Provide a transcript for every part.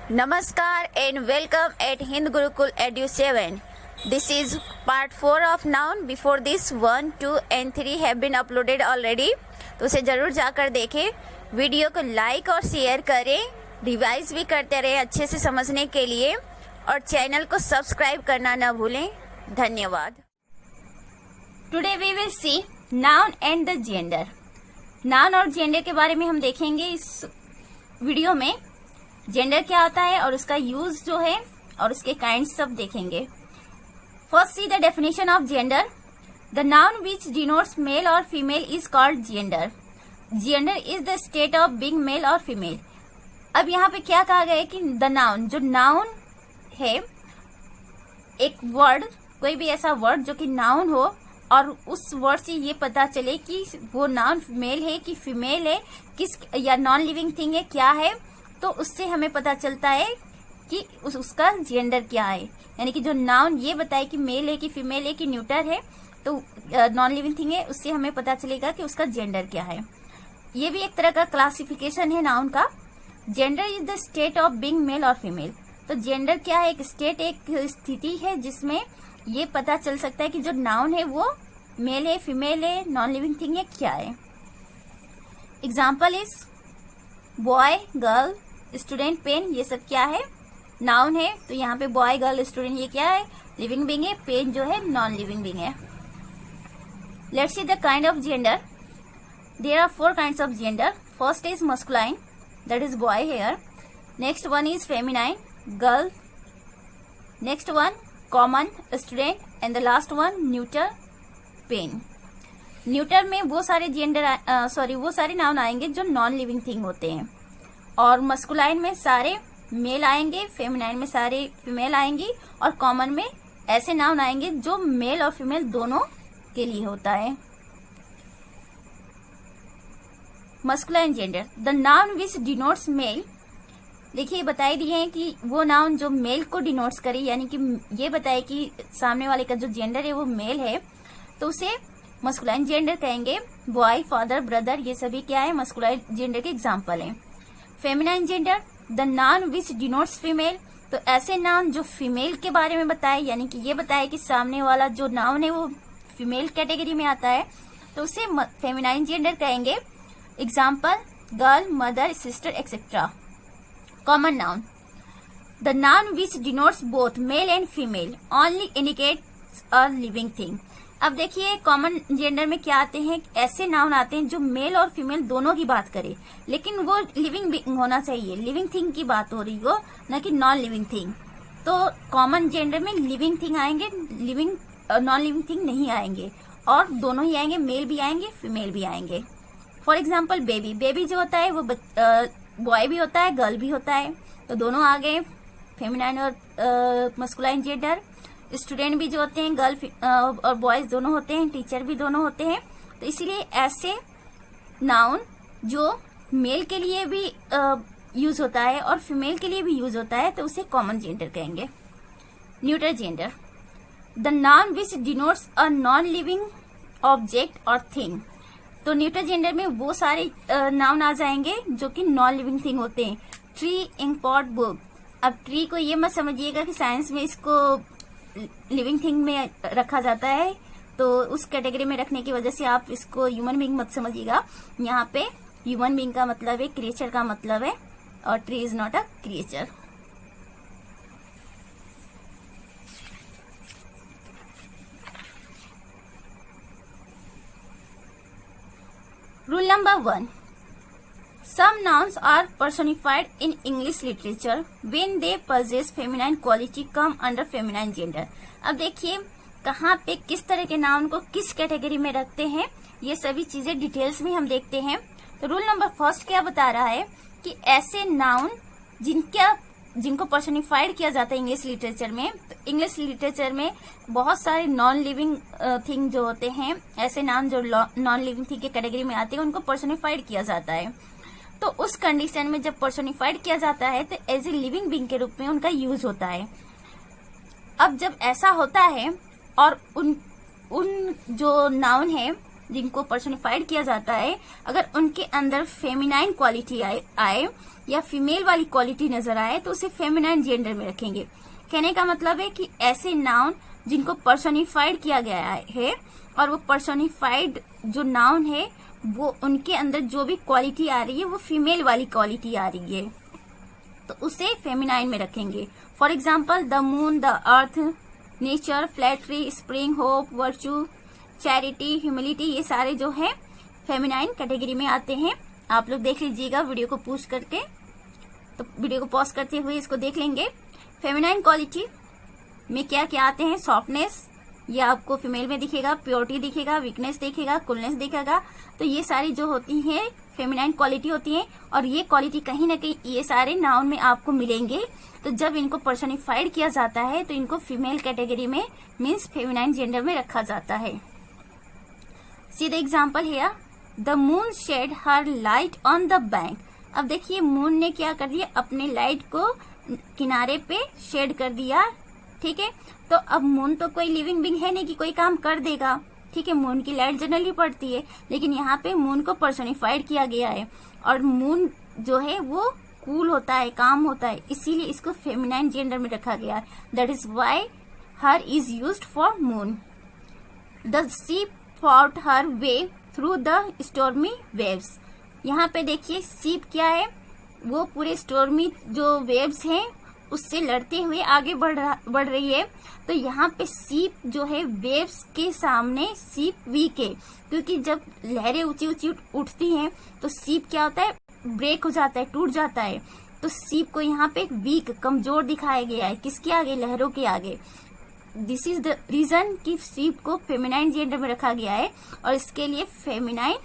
Namaskar and welcome at Hind Gurukul Edu 7. This is part 4 of noun. Before this 1, 2 and 3 have been uploaded already. तो उसे ज़रूर जाकर देखें. Video को like और शेयर करें, रिवाइज भी करते रहें अच्छे से समझने के लिए और चैनल को सब्सक्राइब करना ना भूलें. धन्यवाद. Today we will see noun and the gender. Noun और जेंडर के बारे में हम देखेंगे इस वीडियो में. जेंडर क्या होता है और उसका यूज जो है और उसके काइंड्स सब देखेंगे. First see the definition of gender. The noun which denotes male और female is called gender. Gender is the state of being male और फीमेल. अब यहाँ पे क्या कहा गया है कि द नाउन, जो नाउन है, एक वर्ड, कोई भी ऐसा वर्ड जो कि नाउन हो और उस वर्ड से ये पता चले कि वो नाउन मेल है कि फीमेल है, किस या नॉन लिविंग थिंग है, क्या है, तो उससे हमें पता चलता है कि उसका जेंडर क्या है. यानी कि जो नाउन ये बताए कि मेल है कि फीमेल है कि न्यूटर है, तो नॉन लिविंग थिंग है, उससे हमें पता चलेगा कि उसका जेंडर क्या है. ये भी एक तरह का क्लासिफिकेशन है नाउन का. Gender is the state of being male और फीमेल. तो जेंडर क्या है? एक स्टेट, एक स्थिति है जिसमें ये पता चल सकता है कि जो नाउन है वो मेल है, फीमेल है, नॉन लिविंग थिंग है, क्या है. Example is boy, girl, student, pen. ये सब क्या है? नाउन है. तो यहाँ पे बॉय, गर्ल, स्टूडेंट ये क्या है? लिविंग बीइंग है. पेन जो है नॉन लिविंग बीइंग है. Let's see the kind of gender. There are 4 kinds of gender. First is masculine, that is boy here. Next one is feminine, girl. Next one common, student. And the last one neuter, pen. Neuter में वो सारे वो सारे noun आएंगे जो non living thing होते हैं, और मस्कुलाइन में सारे मेल आएंगे, फेमिनाइन में सारे फीमेल आएंगी, और कॉमन में ऐसे नाउन आएंगे जो मेल और फीमेल दोनों के लिए होता है. Masculine gender. The noun which denotes male. देखिए बताई दिए हैं कि वो नाउन जो मेल को डिनोट्स करे, यानी कि ये बताए कि सामने वाले का जो जेंडर है वो मेल है, तो उसे मस्कुलाइन जेंडर कहेंगे. बॉय, फादर, ब्रदर, ये सभी क्या है? मस्कुलाइन जेंडर के एग्जाम्पल हैं. Feminine gender. The noun which denotes female. तो ऐसे नाउन जो फीमेल के बारे में बताए, यानी कि ये बताए कि सामने वाला जो नाउन है वो फीमेल कैटेगरी में आता है, तो उसे फेमिनाइन जेंडर कहेंगे. Example girl, mother, sister, etcetera. Common noun. The noun which denotes both male and female only indicates a living thing. अब देखिए कॉमन जेंडर में क्या आते हैं? ऐसे नाउन आते हैं जो मेल और फीमेल दोनों की बात करे, लेकिन वो लिविंग होना चाहिए, लिविंग थिंग की बात हो रही हो, न कि नॉन लिविंग थिंग. तो कॉमन जेंडर में लिविंग थिंग आएंगे, नॉन लिविंग थिंग नहीं आएंगे, और दोनों ही आएंगे, मेल भी आएंगे, फीमेल भी आएंगे. For example baby. बेबी जो होता है वो बॉय भी होता है, गर्ल भी होता है, तो दोनों आ गए, फेमिनाइन और मस्कुलाइन जेंडर. स्टूडेंट भी जो होते हैं गर्ल और बॉयज दोनों होते हैं, टीचर भी दोनों होते हैं. तो इसीलिए ऐसे नाउन जो मेल के लिए भी यूज होता है और फीमेल के लिए भी यूज होता है, तो उसे कॉमन जेंडर कहेंगे. Neuter gender. The noun which denotes a non living object और थिंग. तो न्यूटर जेंडर में वो सारे नाउन आ जाएंगे जो कि नॉन लिविंग थिंग होते हैं. Tree, ink pot, book. अब ट्री को ये मत समझिएगा कि साइंस में इसको लिविंग थिंग में रखा जाता है, तो उस कैटेगरी में रखने की वजह से आप इसको ह्यूमन बीइंग मत समझिएगा. यहाँ पे ह्यूमन बीइंग का मतलब है, क्रिएचर का मतलब है, और tree is not a creature. Rule number 1. Some nouns are personified in English literature when they possess feminine quality come under feminine gender. अब देखिए कहाँ पे किस तरह के नाउन को किस कैटेगरी में रखते हैं, ये सभी चीजें डिटेल्स में हम देखते हैं. तो रूल नंबर 1 क्या बता रहा है कि ऐसे नाउन जिनको पर्सोनिफाइड किया जाता है इंग्लिश लिटरेचर में. तो इंग्लिश लिटरेचर में बहुत सारे नॉन लिविंग थिंग जो होते हैं, ऐसे नाउन जो नॉन लिविंग थिंग के कैटेगरी में आते हैं, उनको पर्सोनिफाइड किया जाता है. तो उस कंडीशन में जब पर्सोनिफाइड किया जाता है तो एज ए लिविंग बीइंग के रूप में उनका यूज होता है. अब जब ऐसा होता है और उन जो नाउन है जिनको पर्सोनिफाइड किया जाता है, अगर उनके अंदर फेमिनाइन क्वालिटी आए या फीमेल वाली क्वालिटी नजर आए तो उसे फेमिनाइन जेंडर में रखेंगे। कहने का मतलब है कि ऐसे नाउन जिनको पर्सोनिफाइड किया गया है और वो पर्सोनिफाइड जो नाउन है वो उनके अंदर जो भी क्वालिटी आ रही है वो फीमेल वाली क्वालिटी आ रही है तो उसे फेमिनाइन में रखेंगे। For example the moon, the earth, nature, flattery, spring, hope, virtue, charity, humility, ये सारे जो है फेमिनाइन कैटेगरी में आते हैं। आप लोग देख लीजिएगा वीडियो को पॉज करके, तो वीडियो को पॉज करते हुए इसको देख लेंगे। फेमिनाइन क्वालिटी में क्या क्या आते हैं? सॉफ्टनेस, ये आपको फीमेल में दिखेगा, प्योरिटी दिखेगा, वीकनेस दिखेगा, कूलनेस दिखेगा। तो ये सारी जो होती हैं फेमिनाइन क्वालिटी होती है और ये क्वालिटी कहीं ना कहीं ये सारे नाउन में आपको मिलेंगे। तो जब इनको पर्सोनिफाइड किया जाता है तो इनको फीमेल कैटेगरी में मीन्स फेमिनाइन जेंडर में रखा जाता है। See the example here, the moon shed her light on the bank. अब देखिए मून ने क्या कर दिया, अपने लाइट को किनारे पे शेड कर दिया। ठीक है, तो अब मून तो कोई लिविंग बीइंग है नहीं कि कोई काम कर देगा। ठीक है, मून की लाइट जनरली पड़ती है, लेकिन यहाँ पे मून को पर्सोनिफाइड किया गया है और मून जो है वो कूल होता है, काम होता है, इसीलिए इसको फेमिनाइन जेंडर में रखा गया है। That is why her is used for moon. The sea fought her way through the stormy waves. यहाँ पे देखिए सीप क्या है, वो पूरे स्टॉर्मी जो वेव्स हैं उससे लड़ते हुए आगे बढ़ रही है। तो यहाँ पे सीप जो है वेव्स के सामने सीप वीक है, क्योंकि जब लहरें ऊंची ऊंची उठती हैं तो सीप क्या होता है, ब्रेक हो जाता है, टूट जाता है। तो सीप को यहाँ पे एक वीक, कमजोर दिखाया गया है, किसके आगे? लहरों के आगे। दिस इज द रीजन कि सीप को फेमिनाइन जेंडर में रखा गया है और इसके लिए फेमिनाइन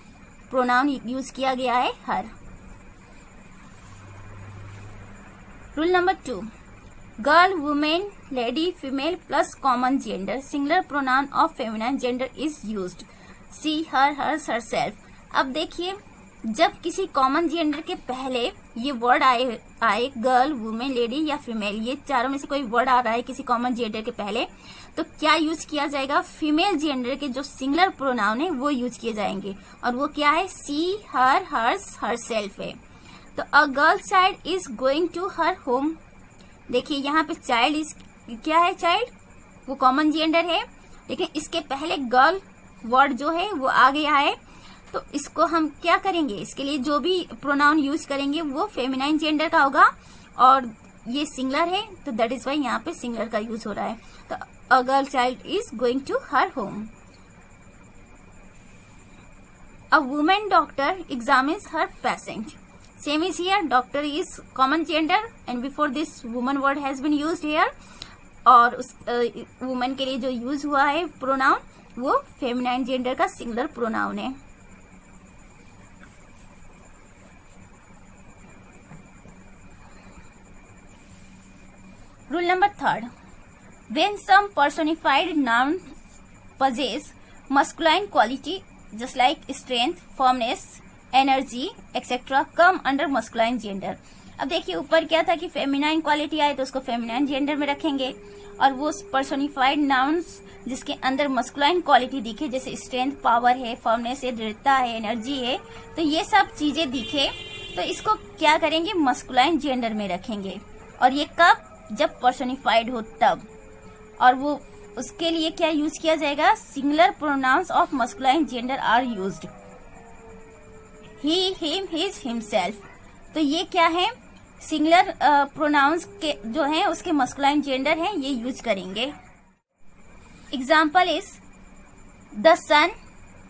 प्रोनाउन यूज किया गया है her. Rule number 2, girl, women, lady, female plus common gender, singular pronoun of feminine gender is used. She, her, hers, herself. अब देखिए जब किसी कॉमन जेंडर के पहले ये वर्ड आए गर्ल, वुमेन, लेडी या फीमेल, ये चारों में से कोई वर्ड आ रहा है किसी कॉमन जेंडर के पहले, तो क्या यूज किया जाएगा? फीमेल जेंडर के जो सिंगुलर प्रोनाउन है वो यूज किए जाएंगे और वो क्या है? सी, हर, हर्स, हरसेल्फ है। तो a girl child is going to her home. देखिए यहाँ पे चाइल्ड इज क्या है? चाइल्ड वो कॉमन जेंडर है, लेकिन इसके पहले गर्ल वर्ड जो है वो आ गया है। तो इसको हम क्या करेंगे? इसके लिए जो भी प्रोनाउन यूज करेंगे वो फेमिनाइन जेंडर का होगा और ये सिंगुलर है, तो दैट इज वाई यहाँ पे सिंगुलर का यूज हो रहा है। तो a girl child is going to her home. A women doctor examines her patient. Same is here, doctor is common gender and before this woman word has been used here और उस woman के लिए जो use हुआ है pronoun वो feminine gender का singular pronoun है। Rule number 3, when some personified noun possess masculine quality just like strength, firmness, energy etcetera come under masculine gender. अब देखिए ऊपर क्या था कि फेमिनाइन क्वालिटी आए तो उसको फेमिनाइन जेंडर में रखेंगे और वो पर्सोनिफाइड नाउन्स जिसके अंदर मस्कुलाइन क्वालिटी दिखे, जैसे स्ट्रेंथ, पावर है, फर्मनेस है, दृढ़ता है, एनर्जी है, तो ये सब चीजें दिखे तो इसको क्या करेंगे? मस्कुलाइन जेंडर में रखेंगे। और ये कब? जब पर्सोनिफाइड हो तब। और वो उसके लिए क्या यूज किया जाएगा? Singular pronouns of masculine gender are used. He, him, his, himself. तो ये क्या है? सिंगुलर प्रोनाउंस के जो है उसके मस्कुलाइन जेंडर है, ये यूज करेंगे। Example is the sun,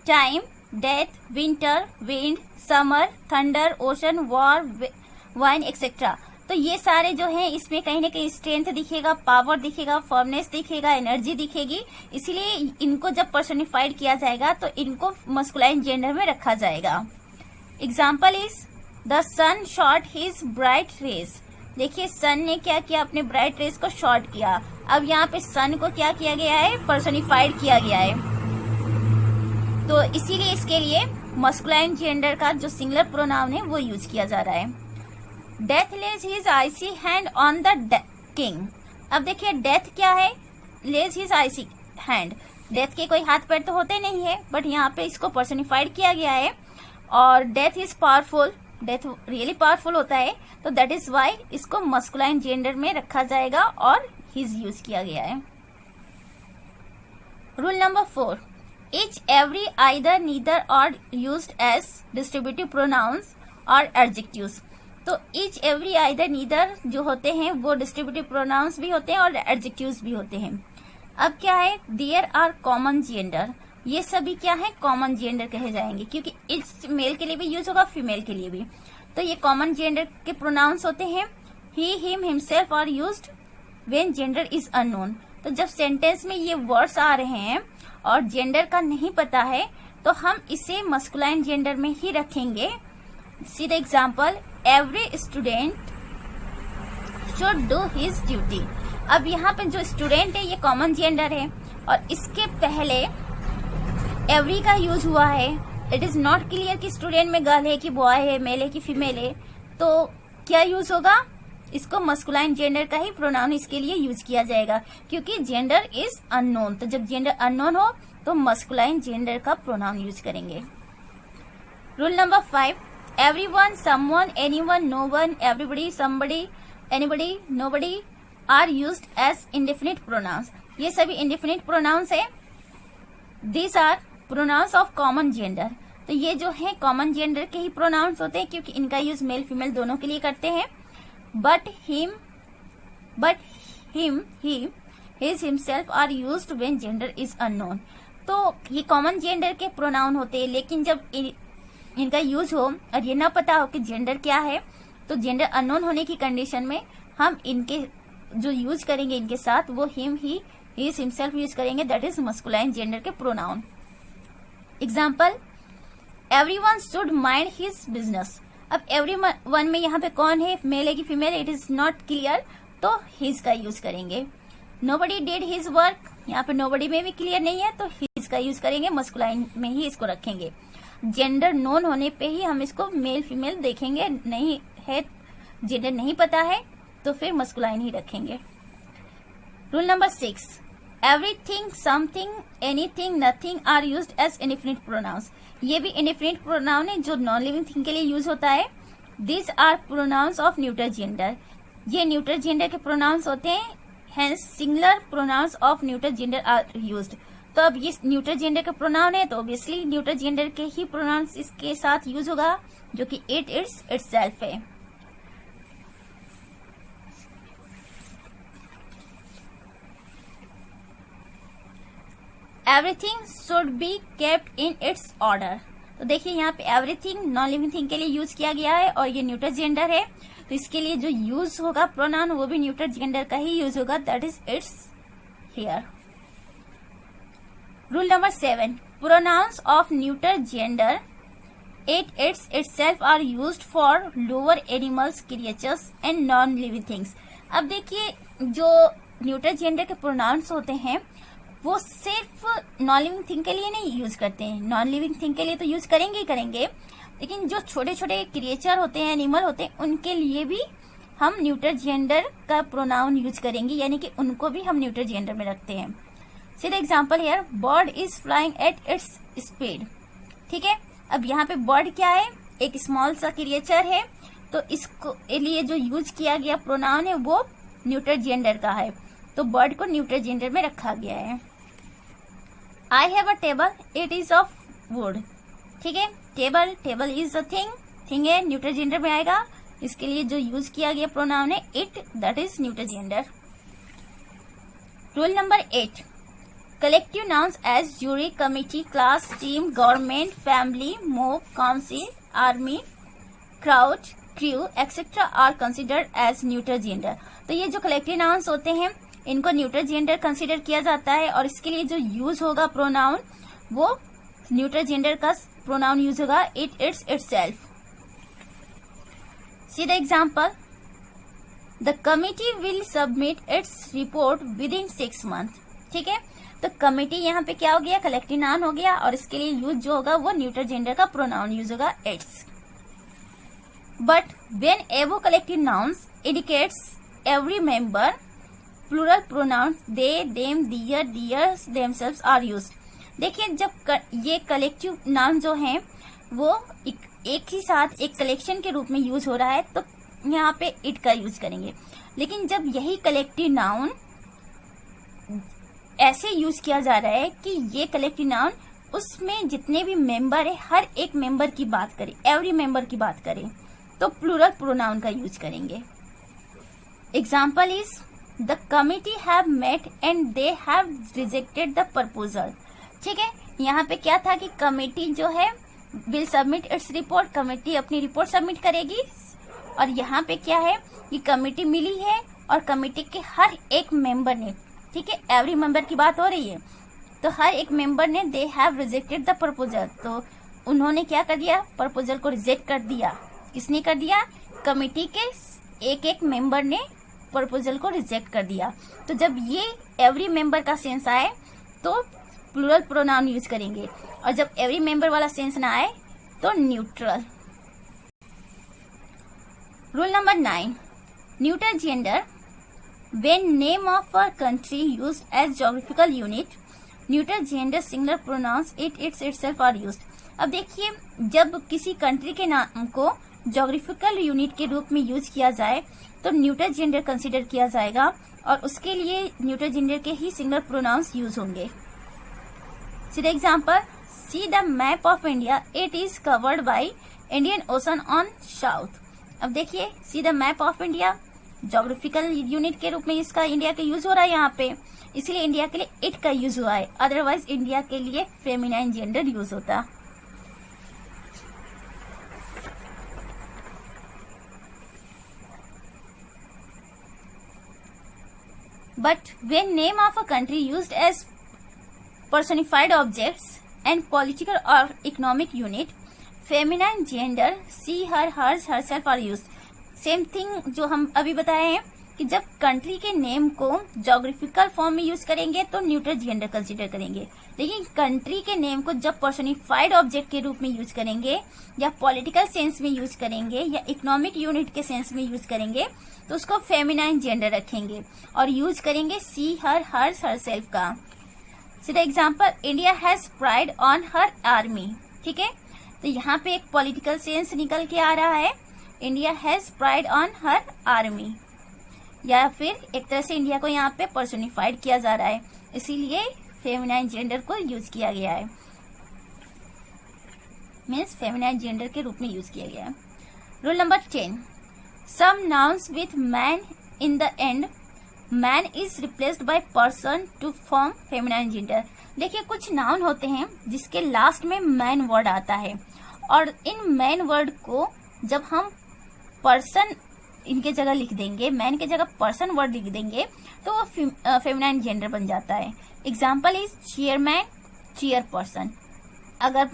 time, death, winter, wind, summer, thunder, ocean, war, wine etcetera. तो ये सारे जो हैं इसमें कहीं ना कहीं स्ट्रेंथ दिखेगा, पावर दिखेगा, फर्मनेस दिखेगा, एनर्जी दिखेगी, इसीलिए इनको जब पर्सोनिफाइड किया जाएगा तो इनको मस्कुलाइन जेंडर में रखा जाएगा। Example is the sun shot his bright rays. देखिए सन ने क्या किया? अपने ब्राइट रेज को शॉर्ट किया। अब यहाँ पे सन को क्या किया गया है? पर्सोनिफाइड किया गया है, तो इसीलिए इसके लिए मस्कुलाइन जेंडर का जो सिंगुलर प्रोनाउन है वो यूज किया जा रहा है। Death lays his icy hand on the king. अब देखिए डेथ क्या है? Lays his icy hand, death के कोई हाथ पैर तो होते नहीं है, बट यहाँ पे इसको पर्सनिफाइड किया गया है और death is powerful, death really powerful होता है, तो दैट इज वाई इसको मस्कुलाइन जेंडर में रखा जाएगा और हिज यूज किया गया है। Rule number 4, each every either neither or used as distributive pronouns or adjectives। तो each every either neither जो होते हैं वो डिस्ट्रीब्यूटिव प्रोनाउंस भी होते हैं और एडजेक्टिव्स भी होते हैं। अब क्या है, देयर आर कॉमन जेंडर, ये सभी क्या है, कॉमन जेंडर कहे जाएंगे क्योंकि इस मेल के लिए भी यूज होगा, फीमेल के लिए भी। तो ये कॉमन जेंडर के प्रोनाउंस होते हैं। He, him, himself are used when gender is unknown. तो जब सेंटेंस में ये वर्ड्स आ रहे हैं और जेंडर का नहीं पता है तो हम इसे मस्कुलाइन जेंडर में ही रखेंगे। सी the example, every student should do his duty. अब यहाँ पे जो स्टूडेंट है ये कॉमन जेंडर है और इसके पहले एवरी का यूज हुआ है। इट इज नॉट क्लियर कि स्टूडेंट में गर्ल है कि बॉय है, मेल है कि फीमेल है, तो क्या यूज होगा, इसको मस्कुलाइन जेंडर का ही प्रोनाउन इसके लिए यूज किया जाएगा क्योंकि जेंडर इज अननोन। तो जब जेंडर अननोन हो तो मस्कुलाइन जेंडर का प्रोनाउन यूज करेंगे। Rule number 5, everyone, someone, anyone, no one, everybody, somebody, anybody, nobody are used as indefinite pronouns. ये सभी इंडेफिनिट प्रोनाउंस है। These are pronouns of common gender. तो ये जो है कॉमन जेंडर के ही प्रोनाउंस होते हैं क्योंकि इनका यूज मेल फीमेल दोनों के लिए करते हैं। But him, he, his, himself are used when gender is unknown. तो ये कॉमन जेंडर के प्रोनाउन होते हैं, लेकिन जब इनका यूज हो और ये ना पता हो कि जेंडर क्या है तो जेंडर अननोन होने की कंडीशन में हम इनके जो यूज करेंगे इनके साथ वो him, he, his, himself use करेंगे, दैट इज मस्कुलाइन जेंडर के pronoun. Example, everyone should mind his business. अब एवरीवन में यहाँ पे कौन है, मेल है कि female, it is not clear, तो हिज का यूज करेंगे। नोबडी डिड हिज वर्क, यहाँ पे नोबडी में भी क्लियर नहीं है तो हिज का यूज करेंगे, मस्कुलाइन में ही इसको रखेंगे। जेंडर नोन होने पे ही हम इसको मेल फीमेल देखेंगे, नहीं है जेंडर नहीं पता है तो फिर मस्कुलाइन ही रखेंगे। Rule number 6, everything, something, anything, nothing are used as indefinite pronouns. ये भी इंडेफिनिट प्रोनाउन है जो नॉन लिविंग थिंग के लिए यूज होता है। This are pronouns of neutral gender. ये न्यूट्रल जेंडर के प्रोनाउंस होते हैं, hence singular pronouns of neutral gender are used. तो अब ये न्यूट्रल जेंडर का प्रोनाउन है तो ऑब्वियसली न्यूट्रल जेंडर के ही प्रोनाउंस इसके साथ यूज होगा जो कि इट, इट्स, इटसेल्फ है। Everything should be kept in its order. तो देखिए यहाँ पे एवरीथिंग नॉन लिविंग थिंग के लिए यूज किया गया है और ये न्यूट्रल जेंडर है तो इसके लिए जो यूज होगा प्रोनाउन वो भी न्यूट्रल जेंडर का ही यूज होगा, that is its here. Rule number 7, pronouns of neutral gender it, its, itself are used for lower animals, creatures and non living things. अब देखिए जो न्यूट्रल जेंडर के प्रोनाउंस होते हैं वो सिर्फ नॉन लिविंग थिंग के लिए नहीं यूज करते हैं, नॉन लिविंग थिंग के लिए तो यूज करेंगे ही करेंगे, लेकिन जो छोटे छोटे क्रिएचर होते हैं, एनिमल होते हैं, उनके लिए भी हम न्यूट्रल जेंडर का प्रोनाउन यूज करेंगे, यानी कि उनको भी हम न्यूट्रल जेंडर में रखते हैं। सी the example here, bird is flying at its speed. ठीक है, अब यहाँ पे बर्ड क्या है, एक स्मॉल सा क्रिएचर है, तो इसको लिए जो यूज किया गया प्रोनाउन है वो न्यूट्रल जेंडर का है, तो बर्ड को न्यूट्रल जेंडर में रखा गया है। I have a table, it is of would. ठीक है, table is a thing, thing है, न्यूट्रल जेंडर में आएगा, इसके लिए जो यूज किया गया प्रोनाउन है it, that is neutral gender. Rule number 8, collective nouns as jury, committee, class, team, government, family, mob, council, army, crowd, crew etcetera are considered as neutral gender. तो ये जो कलेक्टिव नाउन्स होते हैं इनको neutral gender consider किया जाता है और इसके लिए जो यूज होगा प्रोनाउन वो न्यूट्रल जेंडर का प्रोनाउन यूज होगा, it, its, itself. C the example, the committee will submit its report with in 6 month. ठीक है, तो कमिटी यहाँ पे क्या हो गया, कलेक्टिव नाउन हो गया और इसके लिए यूज जो होगा वो न्यूट्रल जेंडर का प्रोनाउन यूज होगा, its. But when a collective nouns indicates every member, plural pronoun they, them, their, theirs, themselves are used. देखिए जब ये कलेक्टिव नाउन जो हैं वो एक ही साथ एक कलेक्शन के रूप में यूज हो रहा है तो यहाँ पे इट का यूज करेंगे। लेकिन जब यही कलेक्टिव नाउन ऐसे यूज किया जा रहा है कि ये कलेक्टिव नाउन उसमें जितने भी मेंबर है हर एक मेंबर की बात करें, एवरी मेंबर की बात करें, तो प्लूरल प्रोनाउन का यूज करेंगे। Example is the committee have met and they have rejected the proposal. ठीक है, यहाँ पे क्या था कि कमेटी जो है will submit its report, committee अपनी रिपोर्ट सबमिट करेगी। और यहाँ पे क्या है कि कमेटी मिली है और कमेटी के हर एक मेंबर ने, ठीक है, एवरी मेंबर की बात हो रही है, तो हर एक मेंबर ने दे हैव रिजेक्टेड द प्रपोजल, तो उन्होंने क्या कर दिया, प्रपोजल को रिजेक्ट कर दिया। किसने कर दिया, कमेटी के एक एक मेंबर ने प्रपोजल को रिजेक्ट कर दिया। तो जब ये एवरी मेंबर का सेंस आए तो प्लूरल प्रोनाउन यूज करेंगे, और जब एवरी मेंबर वाला सेंस ना आए तो neutral. Rule number 9, neutral gender when name of a country used as geographical unit, neutral gender singular pronouns it its itself are used। अब देखिए जब किसी कंट्री के नाम को जोग्राफिकल यूनिट के रूप में यूज किया जाए तो न्यूट्रल जेंडर कंसीडर किया जाएगा और उसके लिए न्यूट्रल जेंडर के ही सिंगुलर प्रोनाउंस यूज होंगे। सीधा example, see the map of India, it is covered by Indian ocean on south. अब देखिए see the map of India geographical unit के रूप में इसका इंडिया का यूज हो रहा है यहाँ पे, इसलिए इंडिया के लिए इट का यूज हुआ है, अदरवाइज इंडिया के लिए फेमिनाइन जेंडर यूज होता। But when name of a country used as personified objects and political or economic unit, feminine gender she, her, hers, herself are used। Same thing जो हम अभी बताए हैं कि जब कंट्री के नेम को जोग्राफिकल फॉर्म में यूज करेंगे तो न्यूट्रल जेंडर कंसीडर करेंगे, लेकिन कंट्री के नेम को जब पर्सनिफाइड ऑब्जेक्ट के रूप में यूज करेंगे या पॉलिटिकल सेंस में यूज करेंगे या इकोनॉमिक यूनिट के सेंस में यूज करेंगे तो उसको फेमिनाइन जेंडर रखेंगे और यूज करेंगे सी, हर, हर्स, हरसेल्फ का। सीधा example, India has pride on her army. ठीक है, तो यहाँ पे एक पॉलिटिकल सेंस निकल के आ रहा है, India has pride on her army, या फिर एक तरह से इंडिया को यहाँ पे पर्सोनिफाइड किया जा रहा है, इसीलिए फेमिनाइन जेंडर को यूज किया गया है, मीन्स फेमिनाइन जेंडर के रूप में यूज किया गया है। Rule number 10, some nouns with man in the end, man is replaced by person to form feminine gender. देखिए कुछ नाउन होते हैं जिसके लास्ट में मैन वर्ड आता है और इन मैन वर्ड को जब हम पर्सन इनके जगह लिख देंगे, मैन के जगह पर्सन वर्ड लिख देंगे तो वो फेमिनाइन जेंडर बन जाता है। Example is chairman, chair person. अगर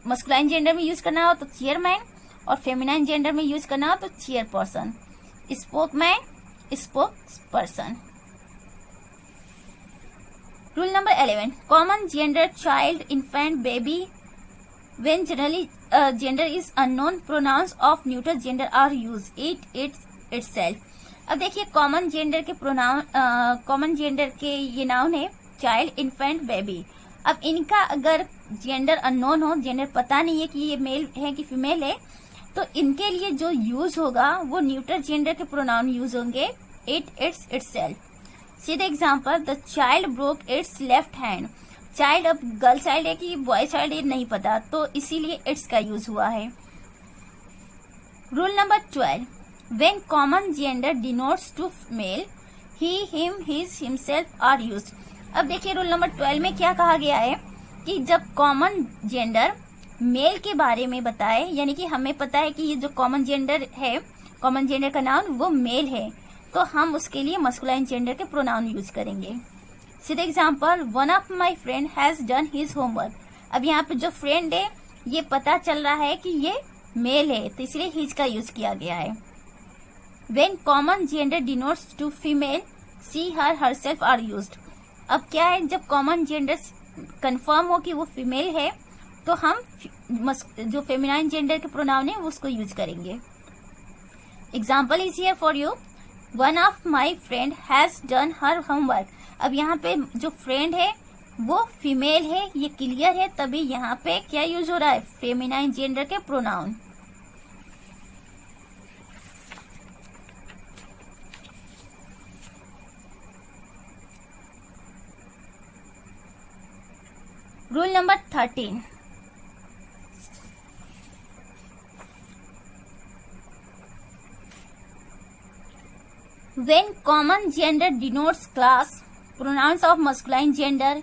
मस्कुलाइन जेंडर में यूज करना हो तो चेयरमैन और फेमिनाइन जेंडर में यूज करना हो तो chair person. Spokesman, spokes person. Rule number 11, common gender child, infant, baby. When generally gender is unknown, pronouns of neutral gender are used, it, its, itself। अब देखिए कॉमन जेंडर के pronoun, common gender के ये noun है child, infant, baby. अब इनका अगर gender unknown हो, जेंडर पता नहीं है कि ये मेल है कि फीमेल है, तो इनके लिए जो यूज होगा वो न्यूट्रल जेंडर के प्रोनाउन यूज होंगे, इट, इट्स, इटसेल्फ। सीधा example, the child broke it's left hand. Child अब गर्ल चाइल्ड है कि बॉय चाइल्ड है नहीं पता, तो इसीलिए इट्स का यूज हुआ है। Rule number 12, when common gender denotes to male, he, him, his, himself are used. अब देखिए रूल नंबर 12 में क्या कहा गया है कि जब कॉमन जेंडर मेल के बारे में बताए, यानी कि हमें पता है कि ये जो कॉमन जेंडर है, कॉमन जेंडर का नाउन वो मेल है, तो हम उसके लिए मस्कुलाइन जेंडर के प्रोनाउन यूज करेंगे। सीधा example, one of my friend has done his homework. अब यहाँ पे जो फ्रेंड है ये पता चल रहा है कि ये मेल है, तो इसलिए हिज का यूज किया गया है। When common gender denotes to female, she, her, herself are used. अब क्या है, जब कॉमन जेंडर कंफर्म हो कि वो फीमेल है तो हम जो फेमिनाइन जेंडर के प्रोनाउन है उसको यूज करेंगे। Example is here for you, one of my friend has done her homework. अब यहाँ पे जो फ्रेंड है वो फीमेल है, ये क्लियर है, तभी यहाँ पे क्या यूज हो रहा है, फेमिनाइन जेंडर के pronoun. Rule number 13, when common gender denotes class, pronouns of masculine gender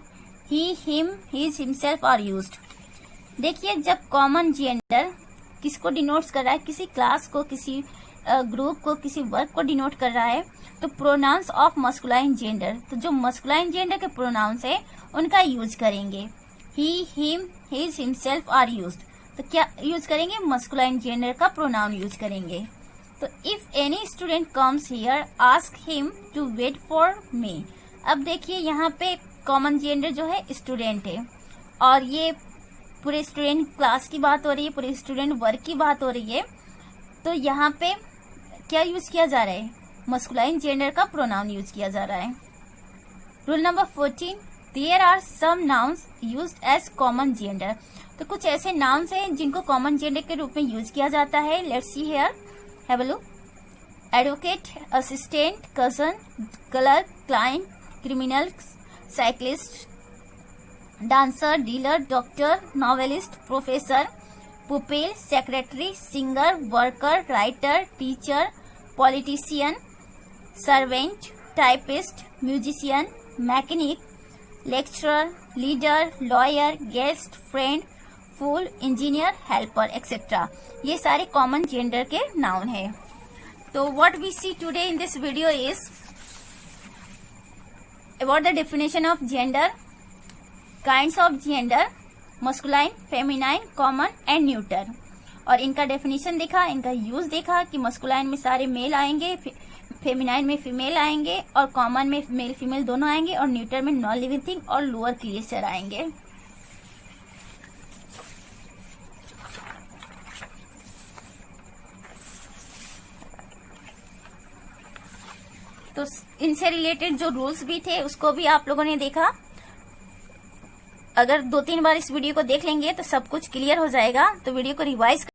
he, him, his, himself are used। देखिए जब कॉमन जेंडर किसको डिनोट्स कर रहा है, किसी क्लास को, किसी ग्रुप को, किसी वर्ग को डिनोट कर रहा है, तो प्रोनाउंस ऑफ मस्कुलाइन जेंडर, तो जो मस्कुलाइन जेंडर के प्रोनाउंस है उनका यूज करेंगे। He, him, his, himself are used, तो क्या यूज करेंगे, मस्कुलाइन जेंडर का प्रोनाउन यूज करेंगे। तो if any student comes here ask him to wait for me. अब देखिए यहाँ पे कॉमन जेंडर जो है स्टूडेंट है, और ये पूरे स्टूडेंट क्लास की बात हो रही है, पूरे स्टूडेंट वर्ग की बात हो रही है, तो यहाँ पे क्या यूज किया जा रहा है, मस्कुलाइन जेंडर का प्रोनाउन यूज किया जा रहा है। Rule number 14, there are some nouns used as common gender. तो कुछ ऐसे नाउन्स हैं जिनको कॉमन जेंडर के रूप में यूज किया जाता है। Let's see here, have a look. Advocate, assistant, cousin, clerk, client, criminal, cyclist, dancer, dealer, doctor, novelist, professor, pupil, secretary, singer, worker, writer, teacher, politician, servant, typist, musician, mechanic, lecturer, leader, lawyer, guest, friend, fool, engineer, helper etcetera. ये सारे common gender के noun है। तो what we see today in this video is about the definition of gender, kinds of gender, masculine, feminine, common and neuter, और इनका definition देखा, इनका use देखा कि मस्कुलाइन में सारे मेल आएंगे, फेमिनाइन में फीमेल आएंगे, और कॉमन में मेल फीमेल दोनों आएंगे, और न्यूटर में नॉन लिविंग थिंग और लोअर क्रिएचर आएंगे। तो इनसे रिलेटेड जो रूल्स भी थे उसको भी आप लोगों ने देखा। अगर 2-3 बार इस वीडियो को देख लेंगे तो सब कुछ क्लियर हो जाएगा। तो वीडियो को रिवाइज